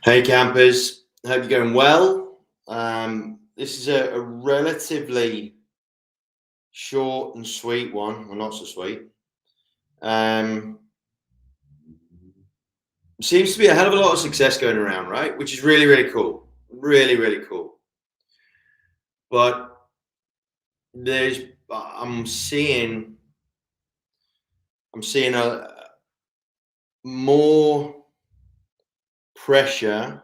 Hey campers, hope you're going well. This is a relatively short and sweet one, well, not so sweet. Um, Seems to be a hell of a lot of success going around, right? Which is really, really cool. Really, really cool. But there's, I'm seeing, I'm seeing a more pressure,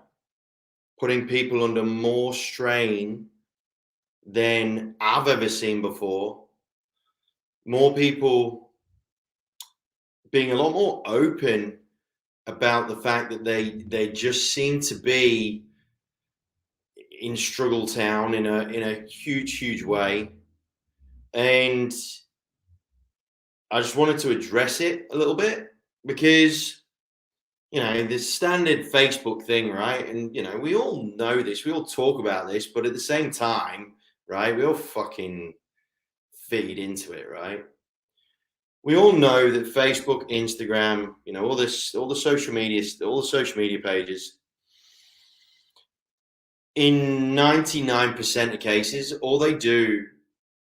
putting people under more strain than I've ever seen before. More people being a lot more open about the fact that they just seem to be in struggle town in a huge way, and I just wanted to address it a little bit because the standard Facebook thing, right? And we all know this, we all talk about this, but at the same time, right, we all fucking feed into it, right? We all know that Facebook, Instagram, all the social media, all the social media pages, in 99% of cases, all they do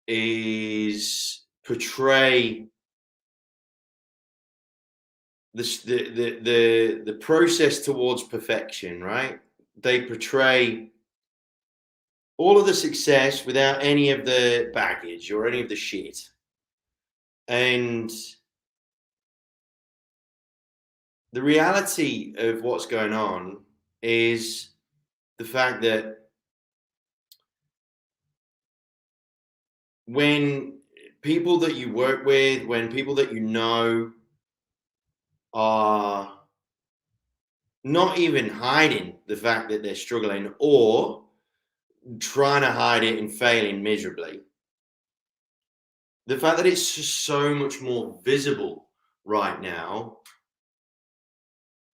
is portray the process towards perfection, right? They portray all of the success without any of the baggage or any of the shit. And the reality of what's going on is the fact that when people that you work with, when people that you know are not even hiding the fact that they're struggling or trying to hide it and failing miserably, the fact that it's just so much more visible right now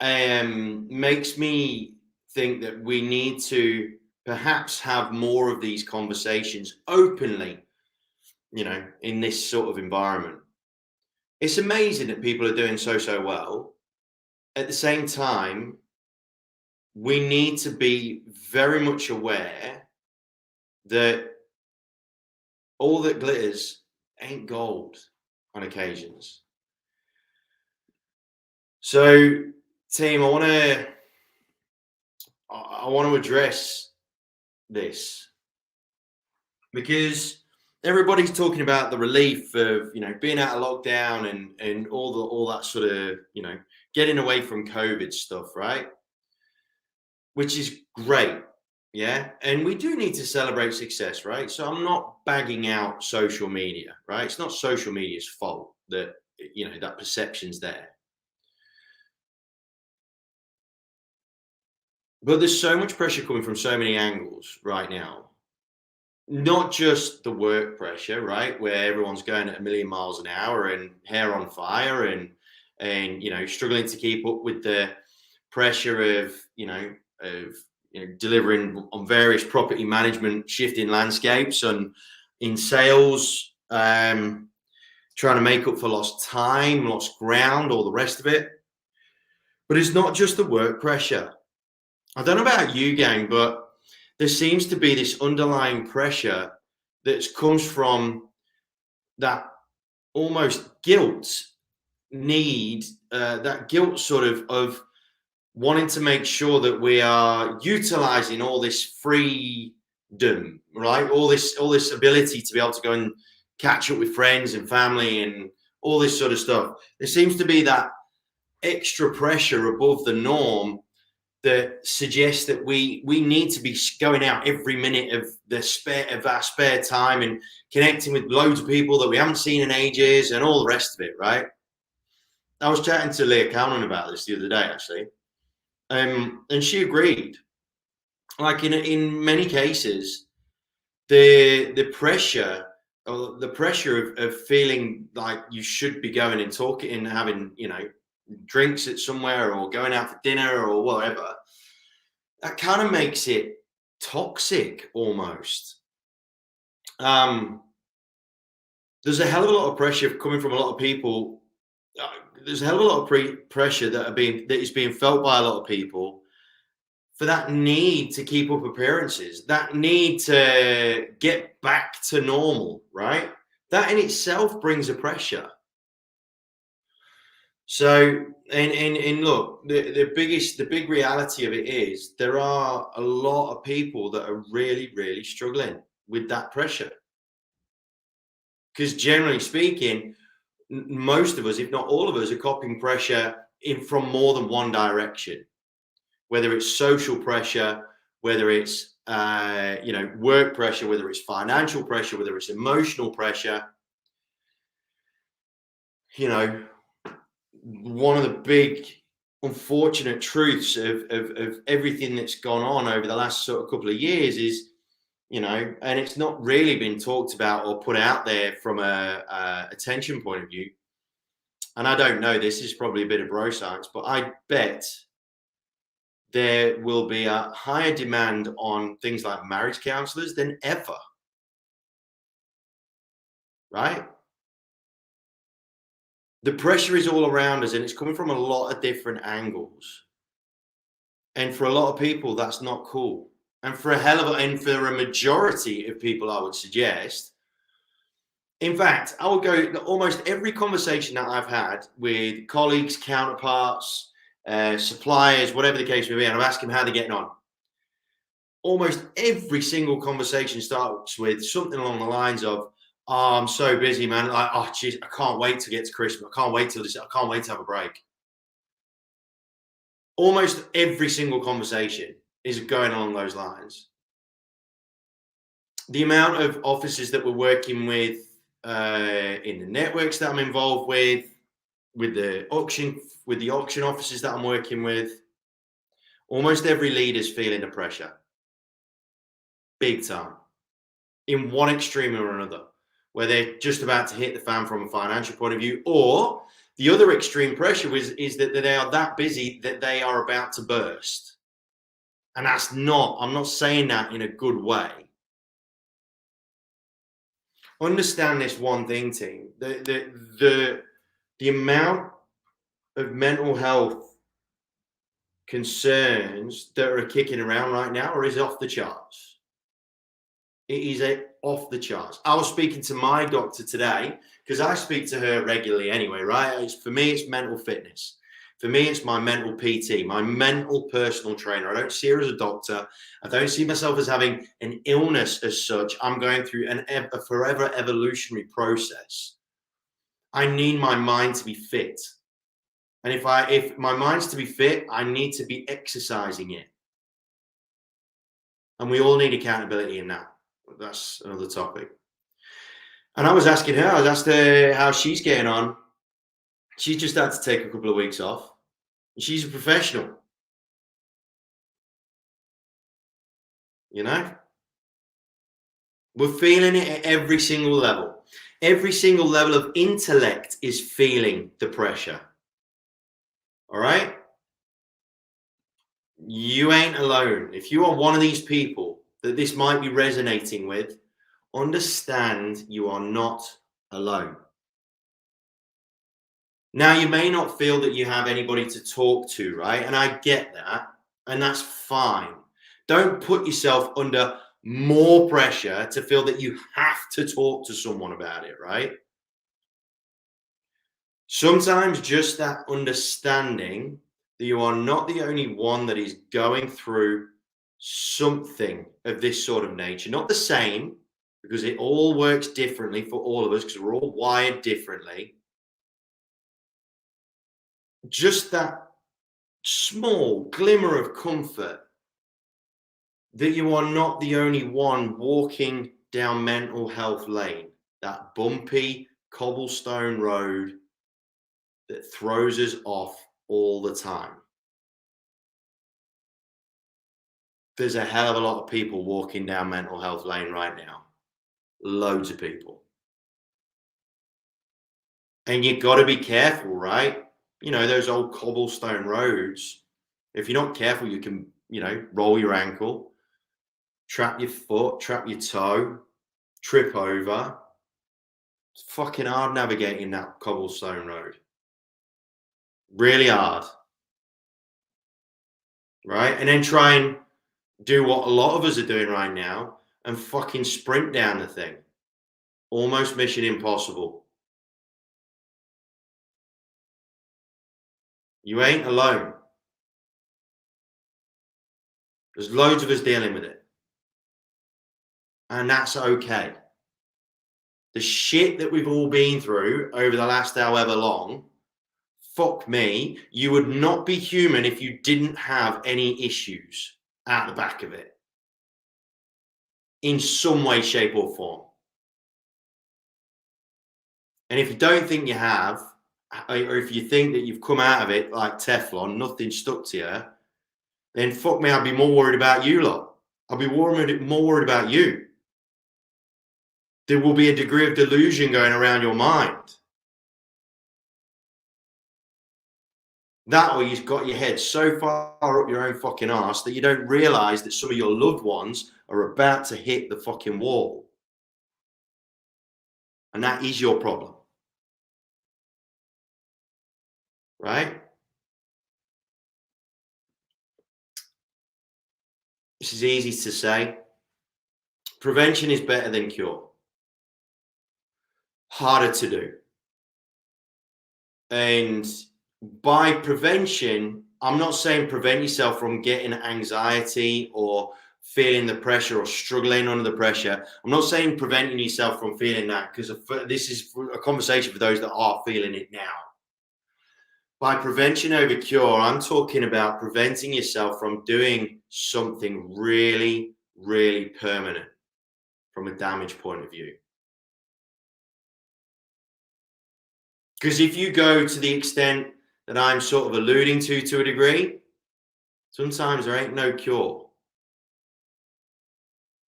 makes me think that we need to perhaps have more of these conversations openly, in this sort of environment. It's amazing that people are doing so well. At the same time, we need to be very much aware that all that glitters ain't gold on occasions. So, team, I want to address this because everybody's talking about the relief of being out of lockdown and all that sort of getting away from COVID stuff, right? Which is great, yeah. And we do need to celebrate success, right? So I'm not bagging out social media, right? It's not social media's fault that that perception's there. But there's so much pressure coming from so many angles right now. Not just the work pressure, right? Where everyone's going at a million miles an hour and hair on fire and struggling to keep up with the pressure of delivering on various property management shifting landscapes and in sales, trying to make up for lost time, lost ground, all the rest of it. But it's not just the work pressure. I don't know about you, gang, but there seems to be this underlying pressure that comes from that almost guilt need, that guilt sort of wanting to make sure that we are utilizing all this freedom, right? All this ability to be able to go and catch up with friends and family and all this sort of stuff. There seems to be that extra pressure above the norm that suggests that we need to be going out every minute of our spare time and connecting with loads of people that we haven't seen in ages and all the rest of it, right? I was chatting to Leah Calnan about this the other day, actually. And she agreed. Like in many cases, the pressure of feeling like you should be going and talking and having drinks at somewhere or going out for dinner or whatever, that kind of makes it toxic almost. There's a hell of a lot of pressure coming from a lot of people. There's a hell of a lot of pressure that is being felt by a lot of people for that need to keep up appearances, that need to get back to normal, right? That in itself brings a pressure. So, and look, the big reality of it is there are a lot of people that are really, really struggling with that pressure. Because generally speaking, most of us, if not all of us, are copying pressure in from more than one direction. Whether it's social pressure, whether it's work pressure, whether it's financial pressure, whether it's emotional pressure. You know, one of the big unfortunate truths of everything that's gone on over the last sort of couple of years is, and it's not really been talked about or put out there from a attention point of view. And I don't know, this is probably a bit of bro science, but I bet there will be a higher demand on things like marriage counselors than ever. Right? The pressure is all around us and it's coming from a lot of different angles. And for a lot of people, that's not cool. And for a majority of people, I would suggest, in fact, I would go almost every conversation that I've had with colleagues, counterparts, suppliers, whatever the case may be, and I'm asking how they're getting on. Almost every single conversation starts with something along the lines of, "Oh, I'm so busy, man. Like, oh, geez, I can't wait to get to Christmas. I can't wait till this. I can't wait to have a break." Almost every single conversation is going along those lines. The amount of offices that we're working with in the networks that I'm involved with the auction offices that I'm working with, almost every leader's feeling the pressure, big time, in one extreme or another, where they're just about to hit the fan from a financial point of view, or the other extreme pressure is that they are that busy that they are about to burst. And I'm not saying that in a good way. Understand this one thing, team. The amount of mental health concerns that are kicking around right now is off the charts. It is off the charts. I was speaking to my doctor today because I speak to her regularly anyway, right? For me, it's mental fitness. For me, it's my mental PT, my mental personal trainer. I don't see her as a doctor. I don't see myself as having an illness as such. I'm going through a forever evolutionary process. I need my mind to be fit. And if my mind's to be fit, I need to be exercising it. And we all need accountability in that. That's another topic. And I asked her how she's getting on. She's just had to take a couple of weeks off. She's a professional. We're feeling it at every single level. Every single level of intellect is feeling the pressure. All right? You ain't alone. If you are one of these people that this might be resonating with, understand you are not alone. Now, you may not feel that you have anybody to talk to, right? And I get that, and that's fine. Don't put yourself under more pressure to feel that you have to talk to someone about it, right? Sometimes just that understanding that you are not the only one that is going through something of this sort of nature, not the same, because it all works differently for all of us because we're all wired differently. Just that small glimmer of comfort that you are not the only one walking down mental health lane, that bumpy cobblestone road that throws us off all the time. There's a hell of a lot of people walking down mental health lane right now. Loads of people. And you've got to be careful, right? Those old cobblestone roads, if you're not careful, you can, roll your ankle, trap your foot, trap your toe, trip over. It's fucking hard navigating that cobblestone road. Really hard. right? And then try and do what a lot of us are doing right now and fucking sprint down the thing. Almost mission impossible. You ain't alone. There's loads of us dealing with it. And that's okay. The shit that we've all been through over the last however long, fuck me, you would not be human if you didn't have any issues at the back of it. In some way, shape, or form. And if you don't think you have, or if you think that you've come out of it like Teflon, nothing stuck to you, then fuck me, I'd be more worried about you lot. I'd be more worried about you. There will be a degree of delusion going around your mind. That, or you've got your head so far up your own fucking arse that you don't realize that some of your loved ones are about to hit the fucking wall. And that is your problem. Right? This is easy to say. Prevention is better than cure. Harder to do. And by prevention, I'm not saying prevent yourself from getting anxiety or feeling the pressure or struggling under the pressure. I'm not saying preventing yourself from feeling that, because this is a conversation for those that are feeling it now. By prevention over cure, I'm talking about preventing yourself from doing something really, really permanent from a damage point of view. Because if you go to the extent that I'm sort of alluding to a degree, sometimes there ain't no cure.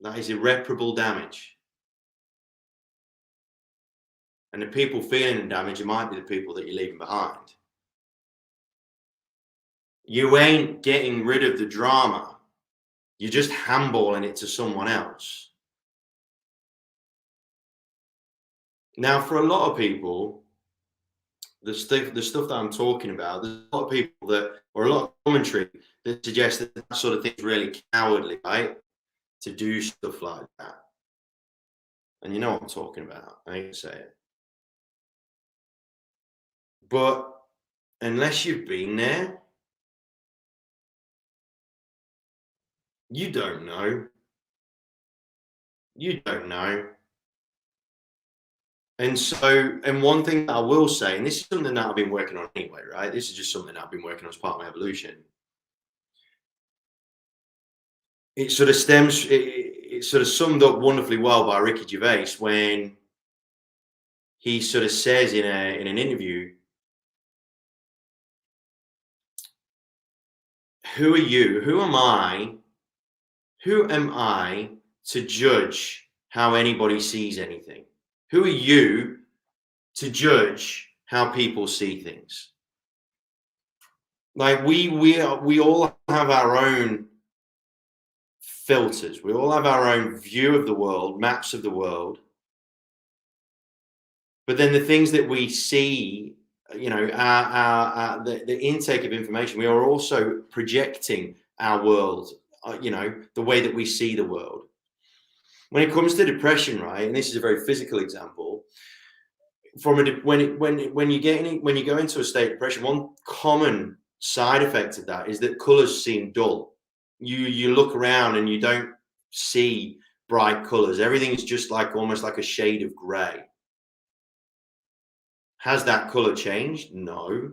That is irreparable damage. And the people feeling the damage, it might be the people that you're leaving behind. You ain't getting rid of the drama. You're just handballing it to someone else. Now, for a lot of people, the stuff that I'm talking about, there's a lot of people that, or a lot of commentary that suggests that that sort of thing is really cowardly, right? To do stuff like that. And you know what I'm talking about. I ain't gonna say it. But unless you've been there, you don't know. You don't know. And so, and one thing that I will say, and this is something that I've been working on anyway, right? This is just something that I've been working on as part of my evolution. It sort of stems, it sort of summed up wonderfully well by Ricky Gervais when he sort of says in an interview, who are you? Who am I? Who am I to judge how anybody sees anything? Who are you to judge how people see things? Like we all have our own filters. We all have our own view of the world, maps of the world. But then the things that we see, you know, the intake of information, we are also projecting our world, you know, the way that we see the world. When it comes to depression, right, and this is a very physical example, when you go into a state of depression, one common side effect of that is that colors seem dull. You look around and you don't see bright colors. Everything's just like almost like a shade of gray. Has that color changed? No.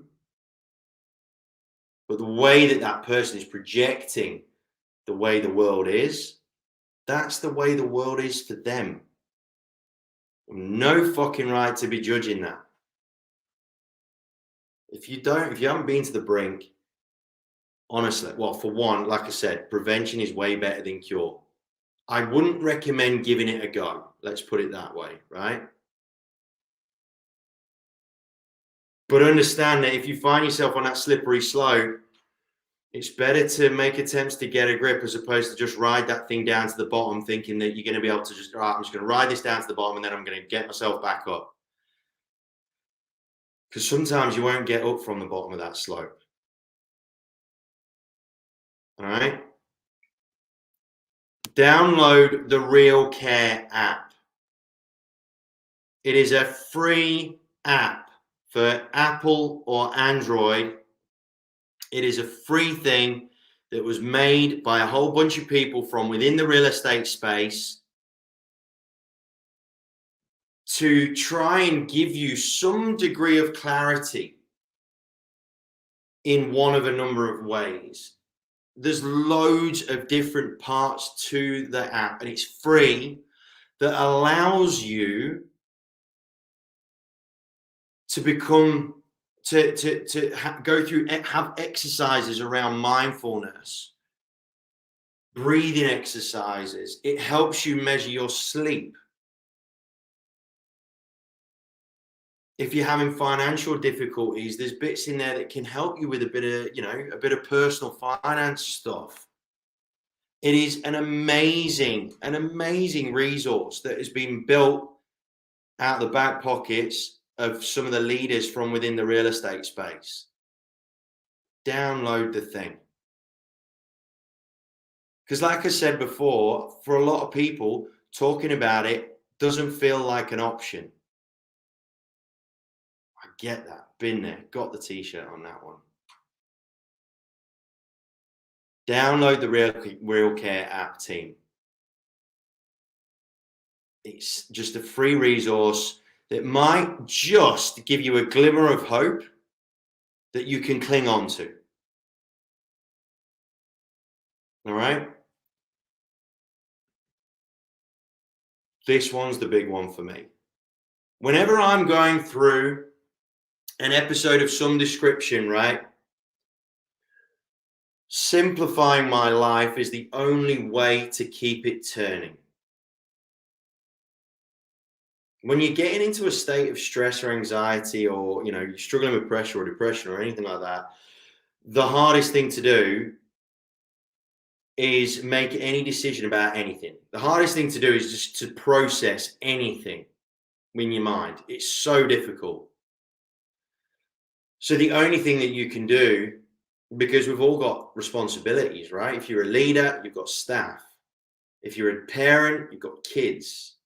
But the way that that person is projecting the way the world is, that's the way the world is for them. No fucking right to be judging that. If you haven't been to the brink, honestly, well, for one, like I said, prevention is way better than cure. I wouldn't recommend giving it a go. Let's put it that way, right? But understand that if you find yourself on that slippery slope, it's better to make attempts to get a grip as opposed to just ride that thing down to the bottom thinking that you're going to be able to just, all right, I'm just going to ride this down to the bottom and then I'm going to get myself back up. Because sometimes you won't get up from the bottom of that slope. All right. Download the REALCARE app. It is a free app for Apple or Android. It is a free thing that was made by a whole bunch of people from within the real estate space to try and give you some degree of clarity in one of a number of ways. There's loads of different parts to the app, and it's free, that allows you to become go through, have exercises around mindfulness, breathing exercises. It helps you measure your sleep. If you're having financial difficulties, there's bits in there that can help you with a bit of, a bit of personal finance stuff. It is an amazing resource that has been built out the back pockets of some of the leaders from within the real estate space. Download the thing. Because like I said before, for a lot of people, talking about it doesn't feel like an option. I get that. Been there. Got the t-shirt on that one. Download the REALCARE app, team. It's just a free resource that might just give you a glimmer of hope that you can cling on to. All right? This one's the big one for me. Whenever I'm going through an episode of some description, right? Simplifying my life is the only way to keep it turning. When you're getting into a state of stress or anxiety, or you're struggling with pressure or depression or anything like that, the hardest thing to do is make any decision about anything. The hardest thing to do is just to process anything in your mind. It's so difficult. So the only thing that you can do, because we've all got responsibilities, right? If you're a leader, you've got staff. If you're a parent, you've got kids.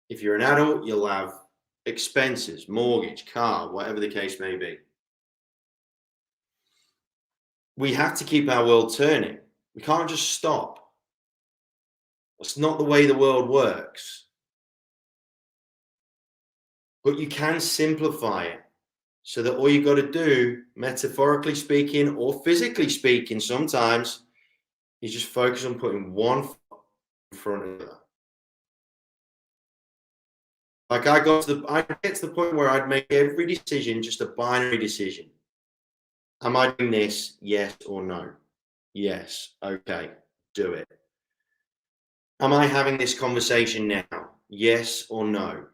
If you're an adult, you'll have expenses, mortgage, car, whatever the case may be. We have to keep our world turning. We can't just stop. That's not the way the world works. But you can simplify it so that all you got to do, metaphorically speaking or physically speaking sometimes, is just focus on putting one foot in front of the other. Like I get to the point where I'd make every decision just a binary decision. Am I doing this? Yes or no? Yes. Okay. Do it. Am I having this conversation now? Yes or no?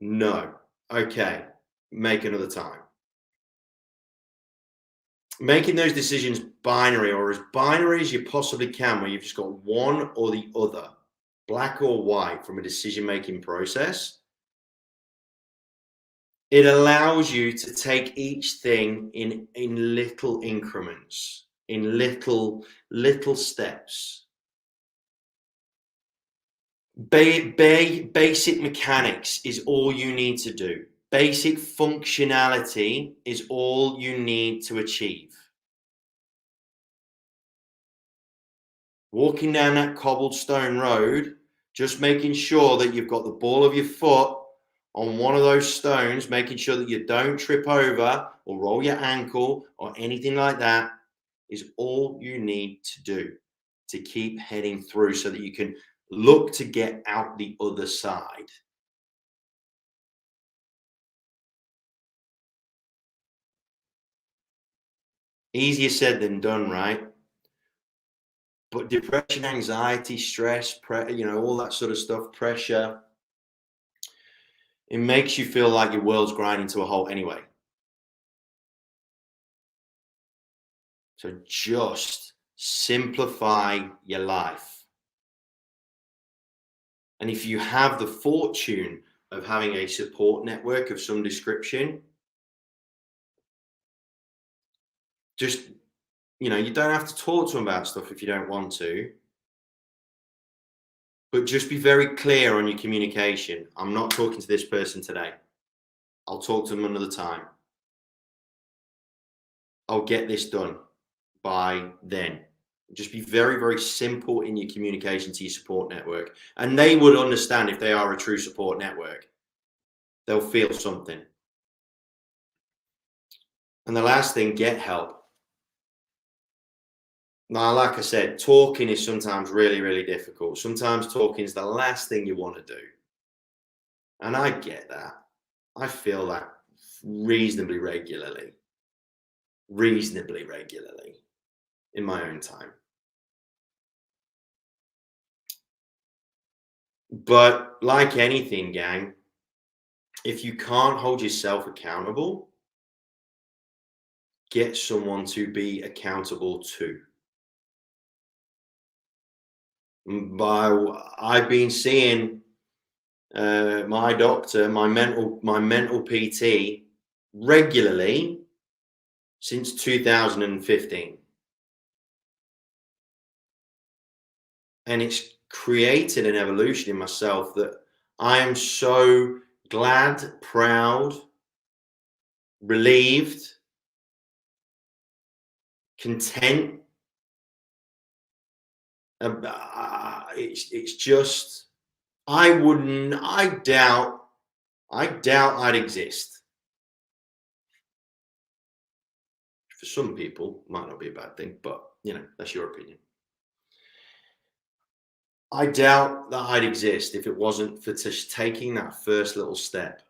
No. Okay. Make another time. Making those decisions binary, or as binary as you possibly can, where you've just got one or the other, black or white, from a decision-making process. It allows you to take each thing in little increments, in little steps. Basic mechanics is all you need to do. Basic functionality is all you need to achieve. Walking down that cobblestone road, just making sure that you've got the ball of your foot on one of those stones, making sure that you don't trip over or roll your ankle or anything like that, is all you need to do to keep heading through so that you can look to get out the other side. Easier said than done, right? But depression, anxiety, stress, all that sort of stuff, pressure, it makes you feel like your world's grinding to a halt anyway. So just simplify your life. And if you have the fortune of having a support network of some description, just You know, you don't have to talk to them about stuff if you don't want to, but just be very clear on your communication. I'm not talking to this person today. I'll talk to them another time. I'll get this done by then. Just be very, very simple in your communication to your support network. And they would understand if they are a true support network. They'll feel something. And the last thing, get help. Now, like I said, talking is sometimes really, really difficult. Sometimes talking is the last thing you want to do. And I get that. I feel that reasonably regularly in my own time. But like anything, gang, if you can't hold yourself accountable, get someone to be accountable to. I've been seeing my doctor, my mental PT regularly since 2015. And it's created an evolution in myself that I am so glad, proud, relieved, content. It's just, I doubt I'd exist. For some people, might not be a bad thing, but you know, that's your opinion. I doubt that I'd exist if it wasn't for just taking that first little step.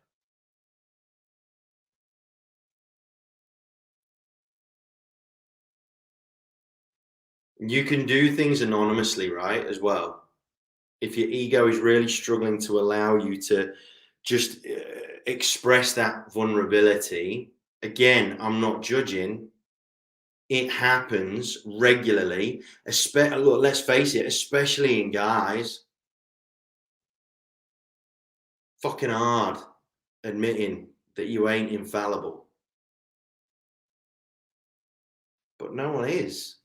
You can do things anonymously, right, as well. If your ego is really struggling to allow you to just express that vulnerability, again, I'm not judging. It happens regularly. Look, let's face it, especially in guys. Fucking hard admitting that you ain't infallible. But no one is.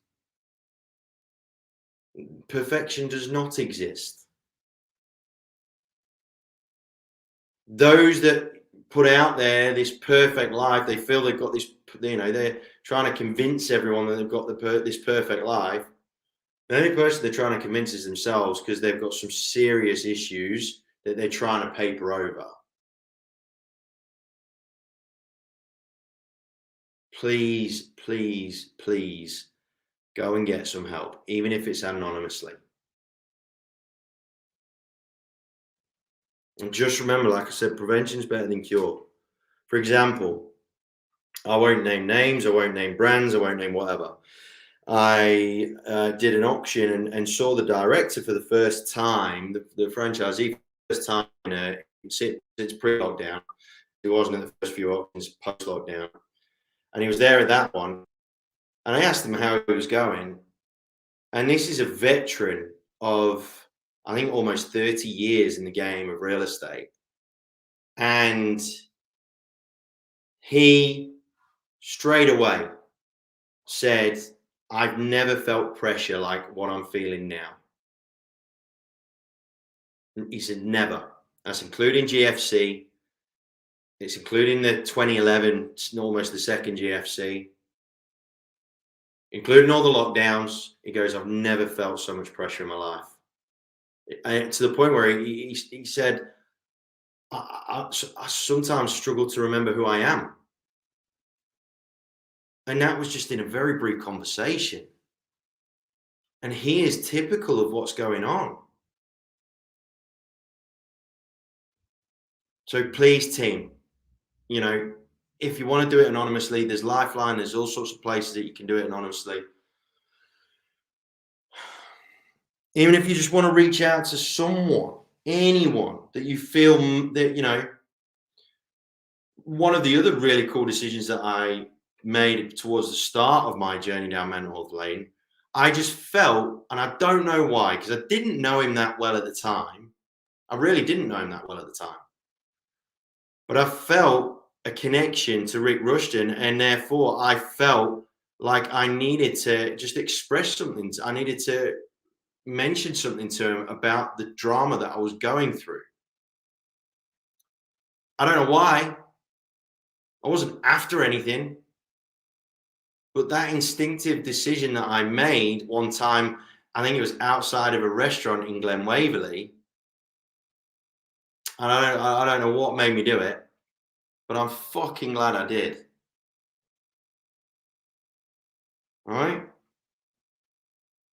Perfection does not exist. Those that put out there this perfect life, they feel they've got this, you know, they're trying to convince everyone that they've got this perfect life. The only person they're trying to convince is themselves, because they've got some serious issues that they're trying to paper over. Please, please, please go and get some help, even if it's anonymously. And just remember, like I said, prevention is better than cure. For example, I won't name names, I won't name brands, I won't name whatever. I did an auction and saw the director for the first time, the franchisee for the first time since pre-lockdown. He wasn't at the first few auctions post-lockdown. And he was there at that one. And I asked him how he was going. And this is a veteran of, I think, almost 30 years in the game of real estate. And he straight away said, I've never felt pressure like what I'm feeling now. He said, never. That's including GFC. It's including the 2011, almost the second GFC. Including all the lockdowns. He goes, I've never felt so much pressure in my life. And to the point where he said, I sometimes struggle to remember who I am. And that was just in a very brief conversation. And he is typical of what's going on. So please, team, you know, if you want to do it anonymously, there's Lifeline, there's all sorts of places that you can do it anonymously. Even if you just want to reach out to someone, anyone that you feel that, you know, one of the other really cool decisions that I made towards the start of my journey down mental health lane, I just felt, and I don't know why, because I didn't know him that well at the time. I really didn't know him that well at the time. But I felt a connection to Rick Rushton, and therefore I felt like I needed to just express something. I needed to mention something to him about the drama that I was going through. I don't know why. I wasn't after anything, but that instinctive decision that I made one time, I think it was outside of a restaurant in Glen Waverley. And I don't know what made me do it, but I'm fucking glad I did. All right?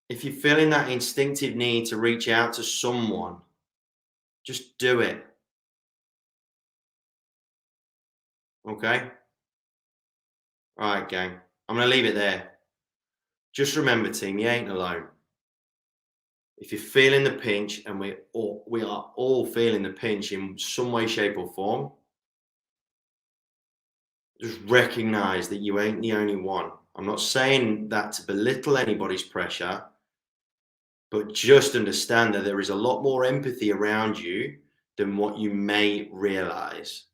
If you're feeling that instinctive need to reach out to someone, just do it. Okay? All right, gang. I'm going to leave it there. Just remember, team, you ain't alone. If you're feeling the pinch, and we are all feeling the pinch in some way, shape, or form, just recognize that you ain't the only one. I'm not saying that to belittle anybody's pressure, but just understand that there is a lot more empathy around you than what you may realize,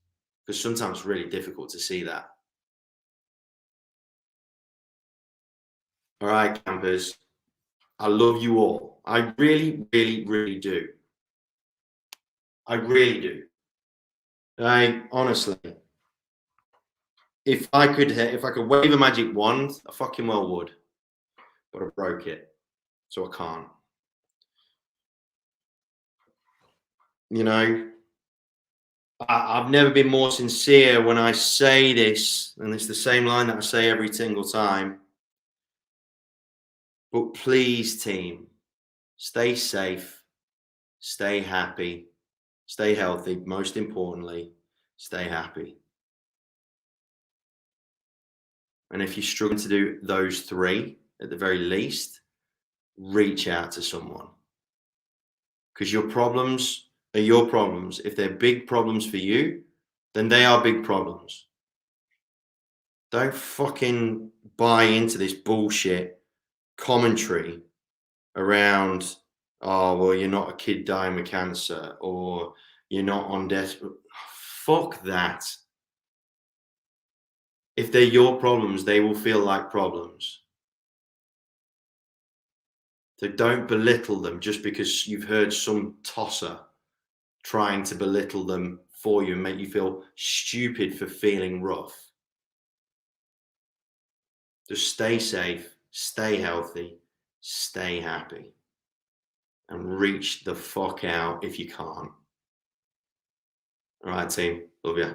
because sometimes it's really difficult to see that. All right, campers, I love you all. I really, really, really do. I really do. Honestly, if I could wave a magic wand, I fucking well would, but I broke it, so I can't. You know, I've never been more sincere when I say this, and it's the same line that I say every single time. But please, team, stay safe, stay happy, stay healthy. Most importantly, stay happy. And if you're struggling to do those three, at the very least, reach out to someone. Because your problems are your problems. If they're big problems for you, then they are big problems. Don't fucking buy into this bullshit commentary around, oh, well, you're not a kid dying of cancer, or you're not on death. Fuck that. If they're your problems, they will feel like problems. So don't belittle them just because you've heard some tosser trying to belittle them for you and make you feel stupid for feeling rough. Just stay safe, stay healthy, stay happy, and reach the fuck out if you can't. All right, team. Love ya.